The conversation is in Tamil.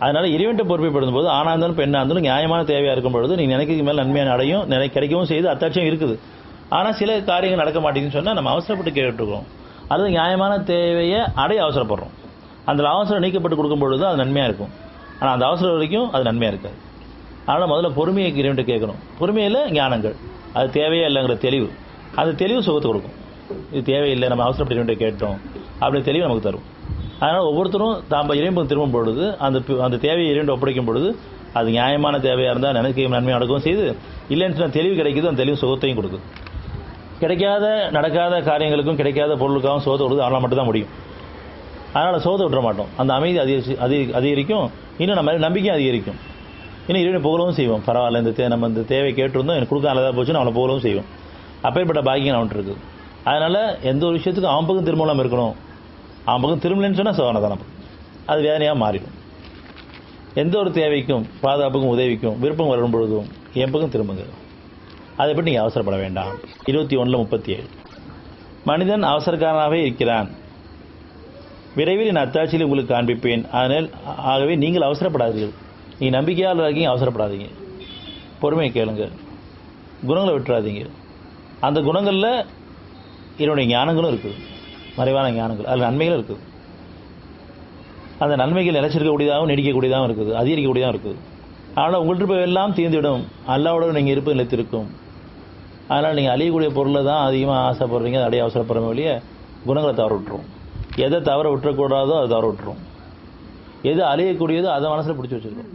அதனால இறைவன்ட்ட பொறுமைப்படும் போது ஆணா இருந்தாலும் பெண்ணா இருந்தாலும் நியாயமான தேவையா இருக்கும் பொழுது நீ நினைக்கிறதுக்கு மேல நன்மையான அடையும் கிடைக்கவும் செய்து அத்தாட்சியும் இருக்குது. ஆனா சில காரியங்கள் நடக்க மாட்டேங்குதுன்னு சொன்னா நம்ம அவசரப்பட்டு கேட்டுருக்கோம் அல்லது நியாயமான தேவையை அடைய அவசரப்படுறோம். அந்த அவசரம் நீக்கப்பட்டு கொடுக்கும் பொழுது அது நன்மையா இருக்கும். ஆனா அந்த அவசரம் வரைக்கும் அது நன்மையா இருக்காது. அதனால முதல்ல பொறுமையை இறைவன்ட்ட கேட்கணும். பொறுமையில ஞானங்கள் அது தேவையே இல்லைங்கிற தெளிவு, அந்த தெளிவு சுகத்தை கொடுக்கும். இது தேவையில்லை, நம்ம அவசரப்பட்டு இறைவன்ட்ட கேட்டோம் அப்படி தெளிவு நமக்கு தரும். அதனால ஒவ்வொருத்தரும் தாம்ப இறைவன் திரும்பும் பொழுது அந்த தேவையை இறைவன் ஒப்படைக்கும் பொழுது அது நியாயமான தேவையா இருந்தால் நினைக்க நன்மை நடக்கவும் செய்து, இல்லைன்னு சொன்னால் தெளிவு கிடைக்குது, அந்த தெளிவு சுகத்தையும் கொடுக்குது. கிடைக்காத நடக்காத காரியங்களுக்கும் கிடைக்காத பொருளுக்காகவும் சோதனை கொடுத்து அவனால் மட்டும் தான் முடியும். அதனால சோதனை விட்டுற மாட்டோம். அந்த அமைதி அதிகரிக்கும், இன்னும் நம்ம நம்பிக்கையும் அதிகரிக்கும். இன்னும் இறைவனை புகழவும் செய்வோம். பரவாயில்ல, நம்ம இந்த தேவை கேட்டிருந்தோம், எனக்கு கொடுக்க நல்லதாக போச்சுன்னு அவனை புகழவும் செய்வோம். அப்பேற்பட்ட பாக்கியம் அவன்ட்டு இருக்குது. அதனால எந்த ஒரு விஷயத்துக்கும் அவன் பக்கம் திரும்பலாம் இருக்கணும். அவன் பக்கம் திரும்பலன்னு சொன்னால் சோதனை தான், அது வேதனையாக மாறிடும். எந்த ஒரு தேவைக்கும் பாதுகாப்புக்கும் உதவிக்கும் விருப்பம் வரும் பொழுதும் என் பக்கம் திரும்புங்க. அதை பற்றி நீங்கள் அவசரப்பட வேண்டாம். 21:37 மனிதன் அவசரக்காரனாகவே இருக்கிறான், விரைவில் என் அத்தாட்சியில் உங்களுக்கு காண்பிப்பேன். அதனால் ஆகவே நீங்கள் அவசரப்படாதீர்கள். நீங்கள் நம்பிக்கையாளர் இருக்கீங்க, அவசரப்படாதீங்க. பொறுமையை கேளுங்க, குணங்களை விட்டுறாதீங்க. அந்த குணங்களில் என்னுடைய ஞானங்களும் இருக்குது, மறைவான ஞானங்கள், அதில் நன்மைகளும் இருக்குது. அந்த நன்மைகள் நிலைச்சிருக்கக்கூடியதாகவும் நீடிக்கக்கூடியதாகவும் இருக்குது, அதிகரிக்கக்கூடியதாகவும் இருக்குது. ஆனால் உங்கள்கிட்ட எல்லாம் தீர்ந்துவிடும், அல்லாவோட நீங்கள் இருப்பது நிலைத்திருக்கும். அதனால் நீங்கள் அழியக்கூடிய பொருளை தான் அதிகமாக ஆசைப்படுறீங்க, அதை அடைய அவசரப்படுற வழிய குணங்களை தவற விட்டுரும். எதை தவற விட்டுறக்கூடாதோ அதை தவற விட்டுரும். எது அழியக்கூடியதோ அதை மனசில் பிடிச்சி வச்சுருக்கோம்.